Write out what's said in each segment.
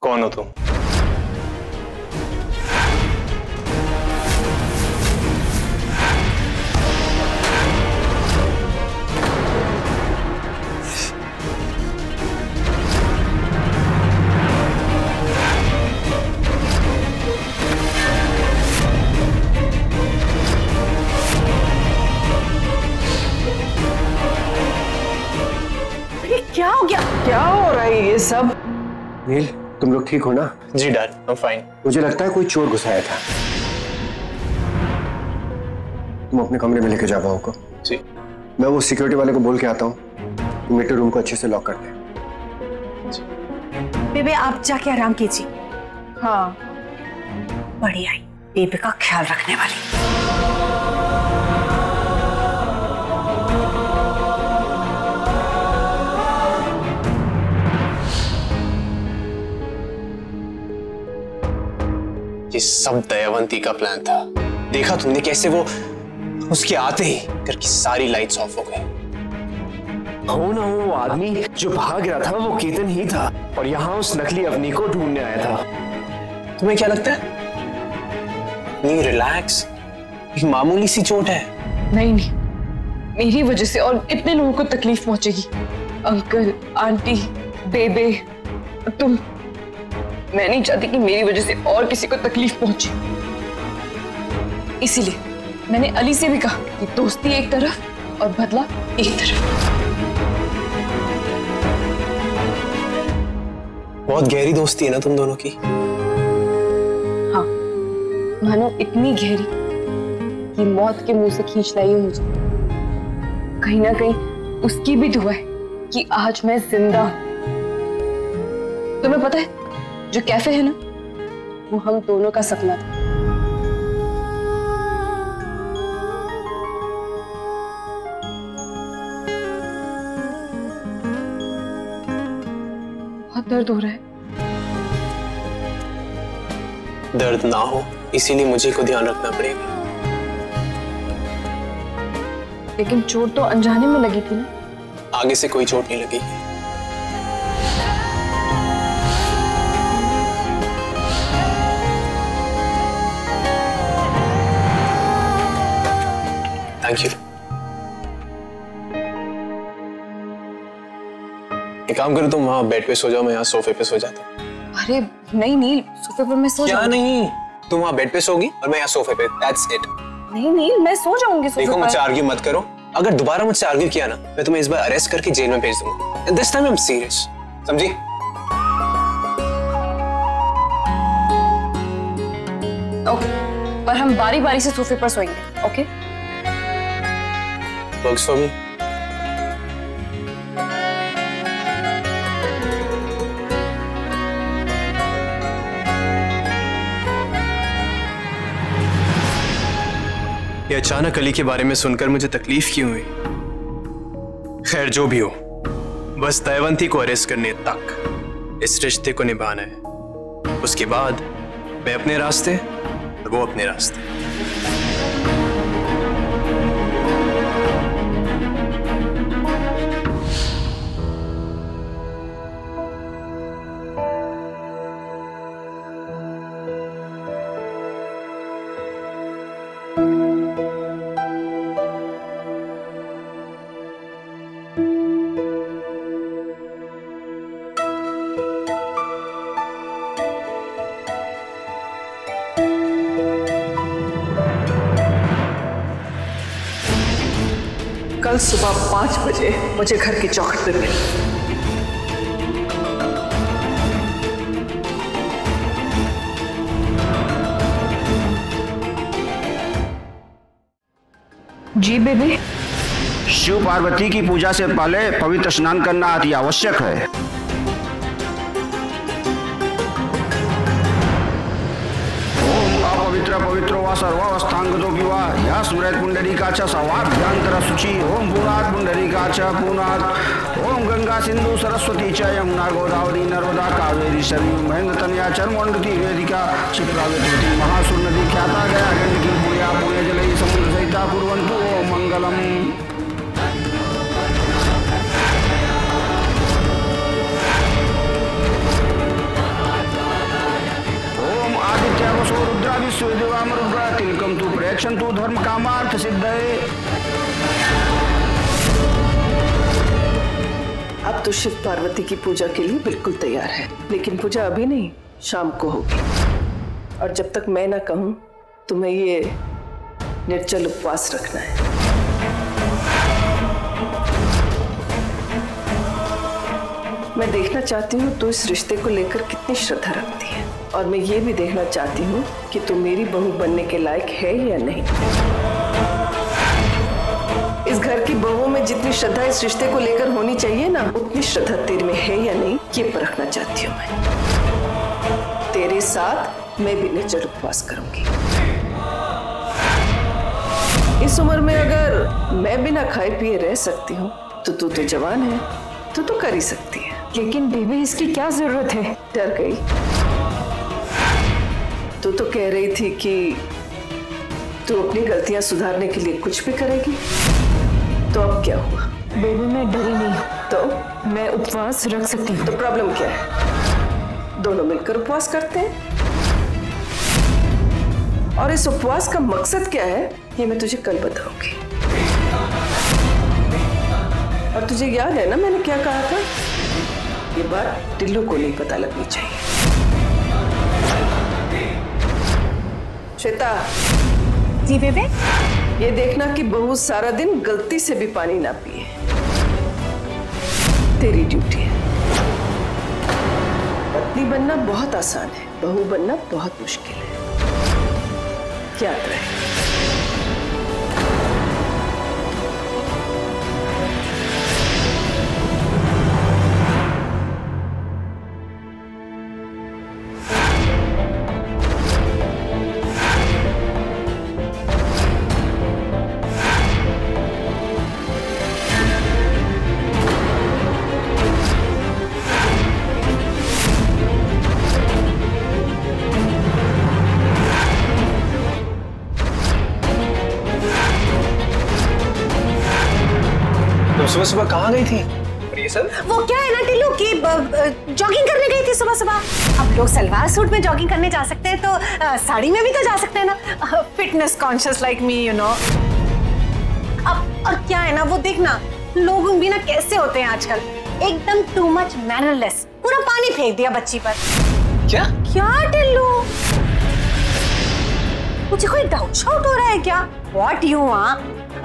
कौन हो तुम? क्या हो गया? क्या हो रहा है ये सब? नील, तुम लोग ठीक हो ना? जी डैड, आई एम फाइन। मुझे लगता है कोई चोर घुसाया था। तुम अपने कमरे में लेके जाओ बहू को। जी। मैं वो सिक्योरिटी वाले को बोल के आता हूँ, मीटर रूम को अच्छे से लॉक कर दे। बेबे आप जाके आराम कीजिए। हाँ बढ़िया ही, बेबे का ख्याल रखने वाली। ये सब दयावंती का प्लान था। देखा तुमने कैसे वो उसके आते ही घर की सारी लाइट्स ऑफ हो गई। हो ना, वो आदमी जो भाग रहा था वो केतन ही था और यहाँ उस नकली अवनी को ढूंढने आया था। तुम्हें क्या लगता है? नहीं, रिलैक्स, एक मामूली सी चोट है। नहीं नहीं, मेरी वजह से और इतने लोगों को तकलीफ पहुंचेगी। अंकल, आंटी, बेबे, तुम। मैं नहीं चाहती कि मेरी वजह से और किसी को तकलीफ पहुंचे। इसीलिए मैंने अली से भी कहा कि दोस्ती एक तरफ और बदला एक तरफ। बहुत गहरी दोस्ती है ना तुम दोनों की? हाँ, मानो इतनी गहरी कि मौत के मुंह से खींच लाई हो मुझे। कहीं ना कहीं उसकी भी दुआ है कि आज मैं जिंदा हूं। तुम्हें पता है, जो कैफे है ना, वो हम दोनों का सपना था। बहुत दर्द हो रहा है। दर्द ना हो इसीलिए मुझे को ध्यान रखना पड़ेगा। लेकिन चोट तो अनजाने में लगी थी ना। आगे से कोई चोट नहीं लगी। Thank you. एक काम करो, तुम वहां बेड पे सो जाओ, मैं यहाँ सोफे पे सो जाता हूँ। अरे नहीं नील, सोफे पर मैं सो जाऊंगी। क्या नहीं, तुम वहां बेड पे सोगी और मैं यहाँ सोफे पे। That's it. नहीं नील, मैं सो जाऊंगी सोफे पर। देखो मुझसे आर्ग्यू मत करो। अगर दोबारा मुझसे आर्ग्यू किया ना, मैं तुम्हें इस बार अरेस्ट करके जेल में भेज दूंगा। And this time I am serious, समझी? ओके, पर हम बारी बारी से सोफे पर सोएंगे। ओके? Works for me. ये अचानक अली के बारे में सुनकर मुझे तकलीफ क्यों हुई? खैर जो भी हो, बस दयावंती को अरेस्ट करने तक इस रिश्ते को निभाना है। उसके बाद मैं अपने रास्ते और वो अपने रास्ते। कल सुबह 5 बजे मुझे घर की चौखट पर मिली। जी बेबी। शिव पार्वती की पूजा से पहले पवित्र स्नान करना अति आवश्यक है। पवित्र पवित्रो वा सर्वावस्थांगतो वा या सूर्य पुंडरीकाच सर्वाभ्यंतर शुचि। ओम पूर्णात् पुंडरीकाच पूर्णात्। ओम गंगा सिंधु सरस्वती च यमुना गोदावरी नर्मदा कावेरी सरयू महेंद्र तनया चर्मंडती वेदिका क्षिप्रावती महासुर नदी ख्याता गया गंडकी पुण्या पुण्य जलई समुद्र सहिता कुर्वन्तु ओम मंगलम। यक्षन्तु धर्म कामार्थ सिद्धये। अब तो शिव पार्वती की पूजा के लिए बिल्कुल तैयार है, लेकिन पूजा अभी नहीं, शाम को होगी। और जब तक मैं ना कहूं तुम्हें ये निर्जल उपवास रखना है। मैं देखना चाहती हूँ तू इस रिश्ते को लेकर कितनी श्रद्धा रखती है, और मैं ये भी देखना चाहती हूँ कि तू मेरी बहू बनने के लायक है या नहीं। इस घर की बहुओं में जितनी श्रद्धा इस रिश्ते को लेकर होनी चाहिए ना, उतनी श्रद्धा तेरे में है या नहीं, ये परखना चाहती हूँ मैं। तेरे साथ मैं भी निर्जल उपवास करूंगी। इस उम्र में अगर मैं बिना खाए पिए रह सकती हूँ तो तू तो जवान है, तू तो कर ही सकती है। लेकिन बेबी इसकी क्या जरूरत है? डर गई? तू तो कह रही थी कि तू अपनी गलतियां सुधारने के लिए कुछ भी करेगी, तो अब क्या हुआ? बेबी मैं डरी नहीं हूँ, तो मैं उपवास रख सकती हूँ। तो प्रॉब्लम क्या है? दोनों मिलकर उपवास करते हैं। और इस उपवास का मकसद क्या है ये मैं तुझे कल बताऊंगी। और तुझे याद है ना मैंने क्या कहा था? ये बात टिल्लू को नहीं पता लगनी चाहिए। श्वेता। जी बेबे। ये देखना कि बहू सारा दिन गलती से भी पानी ना पिए, तेरी ड्यूटी है। पत्नी बनना बहुत आसान है, बहू बनना बहुत मुश्किल है, याद रहे। सुबह सुबह कहाँ गई थी? और ये सब? वो क्या है ना टिल्लू की जॉगिंग करने गई थी सुबह सुबह। अब लोग सलवार सूट में जॉगिंग करने जा सकते हैं तो साड़ी में भी तो जा सकते हैं ना। Fitness conscious like me you know. अब और क्या है ना वो देखना लोग भी ना कैसे होते हैं आजकल, एकदम टू मच मैनरलेस। पूरा पानी फेंक दिया बच्ची पर। क्या क्या टिल्लू मुझे कोई डाउट शाउट हो रहा है क्या? व्हाट यू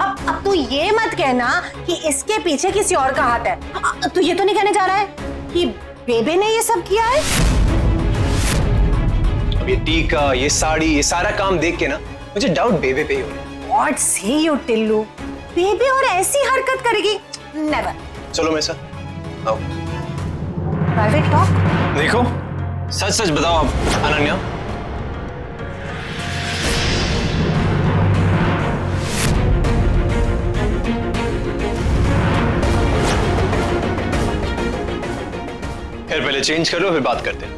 अब तू ये मत कहना कि इसके पीछे किसी और का हाथ है। तू ये तो नहीं कहने जा रहा है कि बेबे ने ये सब किया है? अब ये टीका, ये साड़ी, ये सारा काम देख के ना मुझे डाउट बेबे पे ही हो रहा है। व्हाट सी यू टिल्लू, बेबे और ऐसी हरकत करेगी? नेवर। चलो मेरे साथ आओ। Private talk. देखो सच सच बताओ अब अनन्या, खैर पहले चेंज कर लो फिर बात करते हैं।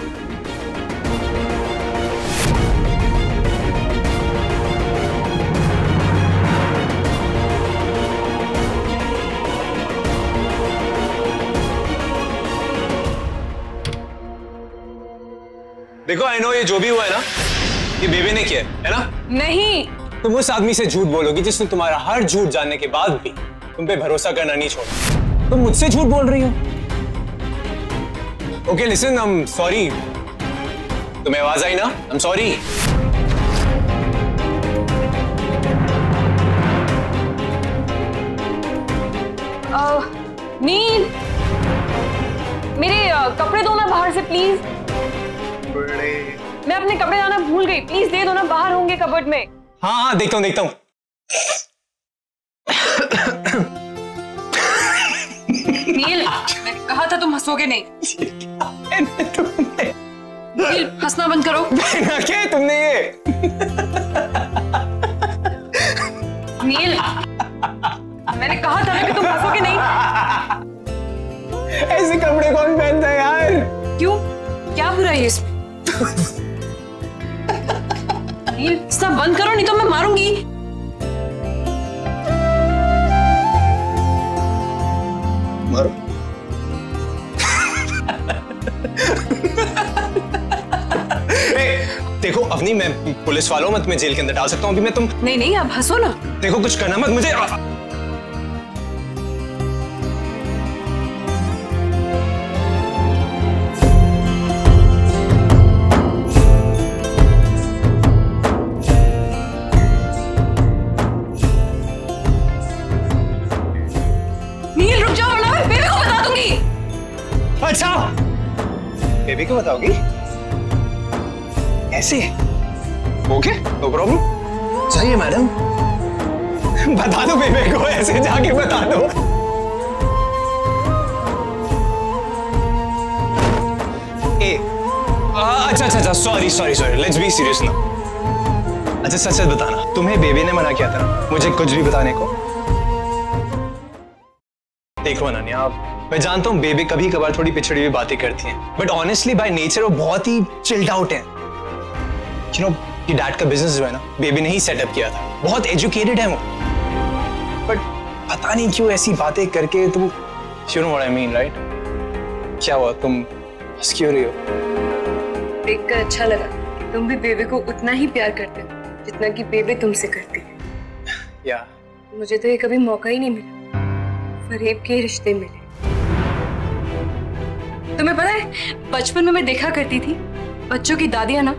देखो आई नो ये जो भी हुआ है ना ये बेबे ने किया है ना? नहीं। तुम उस आदमी से झूठ बोलोगी जिसने तुम्हारा हर झूठ जानने के बाद भी तुम पे भरोसा करना नहीं छोड़ा। तुम मुझसे झूठ बोल रही हो। Okay listen, I am sorry. तुम्हें आवाज आई ना? I am sorry. नील मेरे कपड़े दो ना बाहर से प्लीज। मैं अपने कपड़े लाना भूल गई, प्लीज दे दो ना, बाहर होंगे कबर्ड में। हाँ हाँ देखता हूँ देखता हूँ। नील मैंने कहा था तुम हंसोगे नहीं। नील हंसना बंद करो। क्या तुमने ये? नील मैंने कहा था ना कि तुम हंसोगे नहीं। ऐसे कपड़े कौन पहनता है यार? क्यों, क्या बुरा है इसमें? नील हंसना बंद करो नहीं तो मैं मारूंगी। मारो। देखो अवनी, मैं पुलिस वालों मत मैं जेल के अंदर डाल सकता हूँ अभी मैं तुम। नहीं नहीं, आप हंसो ना। देखो कुछ करना मत मुझे। नील रुक जाओ वरना मैं बेबी को बता दूंगी। अच्छा, बेबी को बताओगी? ऐसे? Okay, no problem. सही है मैडम, बता दो बेबी को, ऐसे जाके बता दो। अच्छा, sorry, let's be serious now. अच्छा सच सच बताना, तुम्हें बेबी ने मना किया था ना मुझे कुछ भी बताने को? देखो अनन्या, मैं जानता हूँ बेबी कभी कभार थोड़ी पिछड़ी हुई बातें करती हैं, बट ऑनेस्टली बाय नेचर वो बहुत ही चिल्ड आउट है। यू नो, ये डैड का बिजनेस जो है ना, बेबी ने ही सेटअप किया था। बहुत एजुकेटेड है वो, बट पता नहीं क्यों ऐसी बातें करके तुम, you know what I mean right? क्या हुआ, तुम हंस क्यों रही हो? देखकर अच्छा लगा कि तुम भी बेबी को उतना ही प्यार करते हो जितना कि बेबी तुमसे करती है। या मुझे तो ये कभी मौका ही नहीं मिला, फरेब के रिश्ते मिले। तुम्हें पता है, बचपन में मैं देखा करती थी बच्चों की दादियां ना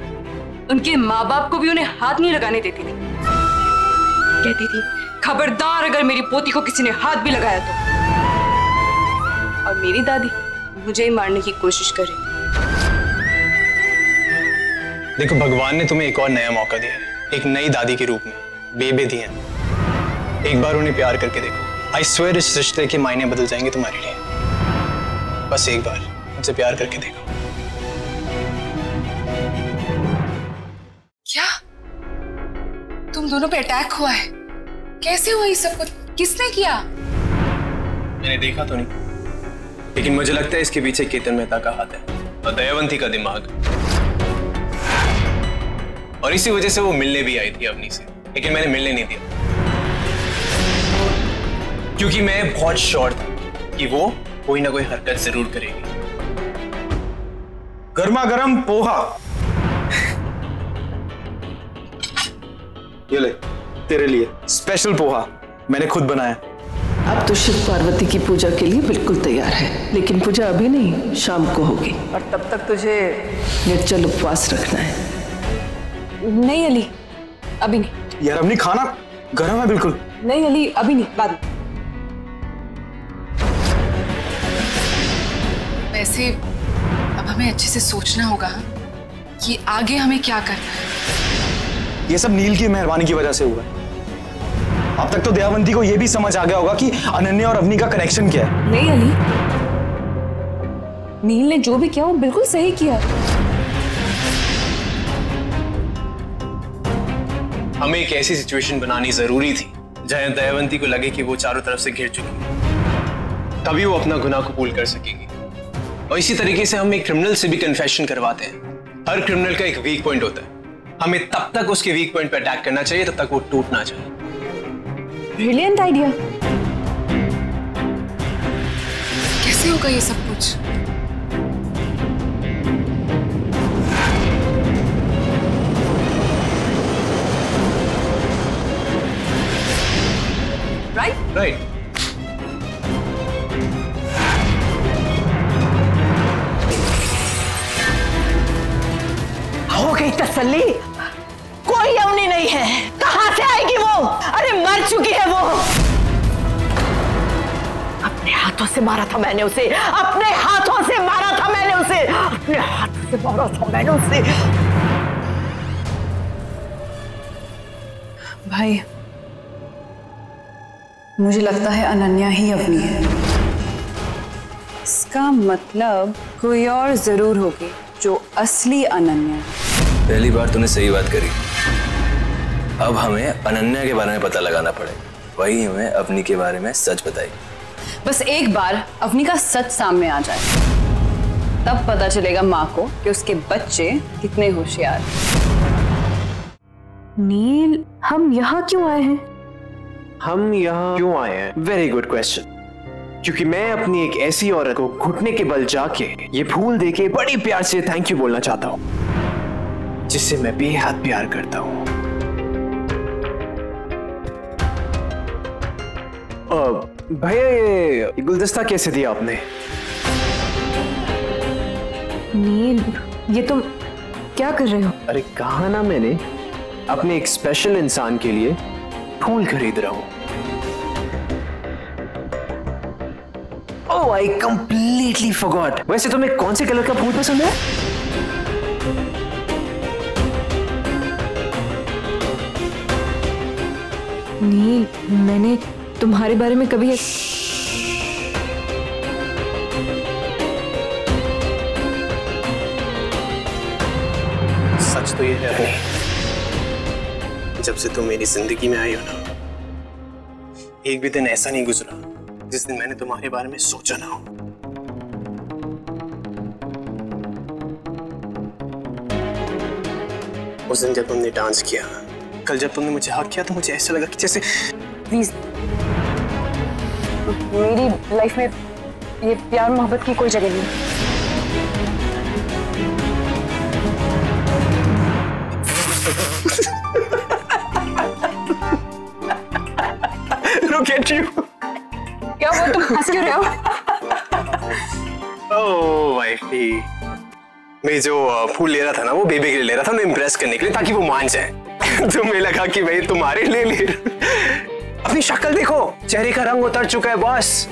उनके माँ बाप को भी उन्हें हाथ नहीं लगाने देती थी। कहती थी खबरदार अगर मेरी पोती को किसी ने हाथ भी लगाया तो। और मेरी दादी मुझे ही मारने की कोशिश कर रही थी। देखो भगवान ने तुम्हें एक और नया मौका दिया है, एक नई दादी के रूप में बेबी दी है। एक बार उन्हें प्यार करके देखो, आई स्वेयर इस रिश्ते के मायने बदल जाएंगे तुम्हारे लिए। बस एक बार मुझसे प्यार करके देखो। क्या तुम दोनों पे अटैक हुआ है? कैसे हुआ ये सब कुछ? किसने किया? मैंने देखा तो नहीं, लेकिन मुझे लगता है इसके पीछे केतन मेहता का हाथ है और दयावंती का दिमाग। और इसी वजह से वो मिलने भी आई थी अवनी से, लेकिन मैंने मिलने नहीं दिया क्योंकि मैं बहुत श्योर था कि वो कोई ना कोई हरकत जरूर करेगी। गर्मा गर्म पोहा, ये ले तेरे लिए स्पेशल पोहा मैंने खुद बनाया। अब तो शिव पार्वती की पूजा के लिए बिल्कुल तैयार है, लेकिन पूजा अभी नहीं, शाम को होगी। और तब तक तुझे निर्जल उपवास रखना है। नहीं अली, अभी नहीं। यार अपनी खाना गर्म है बिल्कुल। नहीं अली, अभी नहीं, बाद में। वैसे अब हमें अच्छे से सोचना होगा कि आगे हमें क्या करना है। ये सब नील की मेहरबानी की वजह से हुआ है। अब तक तो दयावंती को यह भी समझ आ गया होगा कि अनन्या और अवनी का कनेक्शन क्या है। नहीं अली, नील ने जो भी किया वो बिल्कुल सही किया। हमें एक ऐसी सिचुएशन बनानी जरूरी थी जहां दयावंती को लगे कि वो चारों तरफ से घिर चुकी है, तभी वो अपना गुनाह कबूल कर सकेगी। और इसी तरीके से हम एक क्रिमिनल से भी कन्फेशन करवाते हैं। हर क्रिमिनल का एक वीक पॉइंट होता है, हमें तब तक उसके वीक पॉइंट पर अटैक करना चाहिए तब तक वो टूट ना जाए। Brilliant idea. कैसे होगा ये सब कुछ? राइट। हो गई तसल्ली, कोई अवनी नहीं है। कहां से आएगी वो? अरे मर चुकी है वो। अपने हाथों से मारा था मैंने उसे, अपने हाथों से मारा था मैंने उसे, अपने हाथों से मारा था मैंने उसे। भाई मुझे लगता है अनन्या ही अवनी है। इसका मतलब कोई और जरूर होगी जो असली अनन्या है। पहली बार तूने सही बात करी। अब हमें अनन्या के बारे में पता लगाना पड़ेगा, वही हमें अवनी के बारे में सच बताएगी। बस एक बार अवनी का सच सामने आ जाए तब पता चलेगा माँ को कि उसके बच्चे कितने होशियार हैं। नील, हम यहाँ क्यों आए हैं? हम यहाँ क्यों आए हैं? Very good question. क्योंकि मैं अपनी एक ऐसी औरत को घुटने के बल जाके ये फूल देके बड़ी प्यार से थैंक यू बोलना चाहता हूँ। जिससे मैं बेहद प्यार करता हूं। भैया ये गुलदस्ता कैसे दिया आपने? नील, ये तुम क्या कर रहे हो? अरे कहा ना मैंने, अपने एक स्पेशल इंसान के लिए फूल खरीद रहा हूं। ओह, आई कंप्लीटली फॉरगॉट। वैसे तुम्हें कौन से कलर का फूल पसंद है? नील, मैंने तुम्हारे बारे में कभी सच तो ये है, जब से तुम मेरी जिंदगी में आई हो ना, एक भी दिन ऐसा नहीं गुजरा जिस दिन मैंने तुम्हारे बारे में सोचा ना हो। उस दिन जब तुमने डांस किया, कल जब तुमने मुझे हक किया, तो मुझे ऐसा लगा कि जैसे प्लीज, मेरी लाइफ में ये प्यार मोहब्बत की कोई जगह नहीं। Look at you. क्या हुआ, तुम हंस क्यों रहे हो? ओह वाइफी, मैं जो फूल ले रहा था ना, वो बेबी के लिए ले रहा था, उन्हें इम्प्रेस करने के लिए, ताकि वो मान जाए। तुम्हें लगा कि भाई तुम्हारे लिए ले। अपनी शक्ल देखो, चेहरे का रंग उतर चुका है बॉस।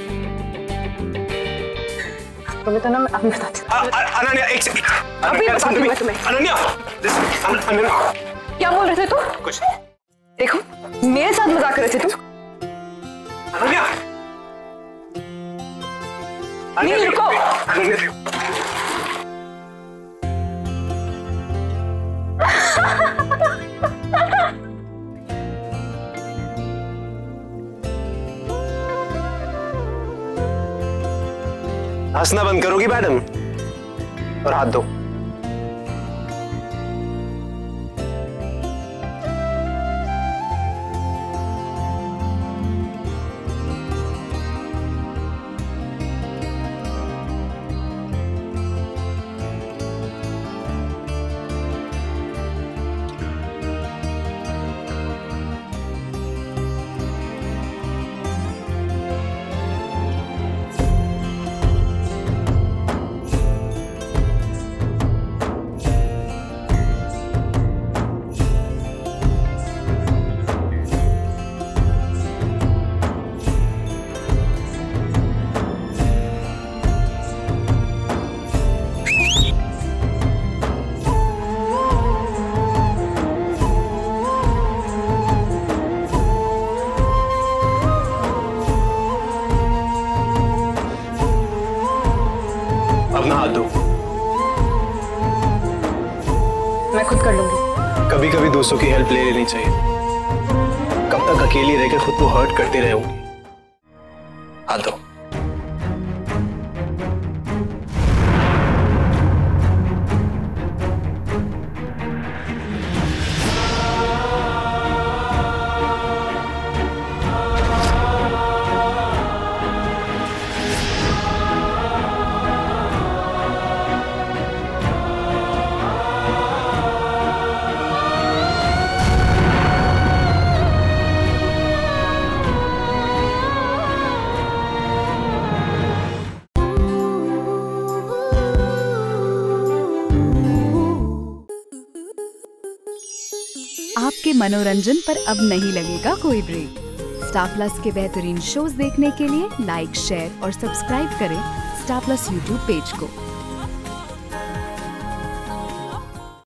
तुम्हें तो ना मैं अभी बताती हूँ। अनन्या, एक सेकंड। अभी बताती हूँ मैं तुम्हें। अनन्या, अनन्या, क्या बोल रहे थे तुम? कुछ देखो, मेरे साथ मजाक कर रहे थे तुम। अनन्या, नहीं, रुको। अनन्या, हंसना बंद करोगी मैडम? और हाथ दो। अपना हाथ दो। मैं खुद कर लूंगी। कभी कभी दूसरों की हेल्प ले लेनी चाहिए। कब तक अकेली रहकर खुद को हर्ट करते रहोगे? हाथ दो। आपके मनोरंजन पर अब नहीं लगेगा कोई ब्रेक। स्टार प्लस के बेहतरीन शोज देखने के लिए लाइक, शेयर और सब्सक्राइब करें स्टार प्लस यूट्यूब पेज को।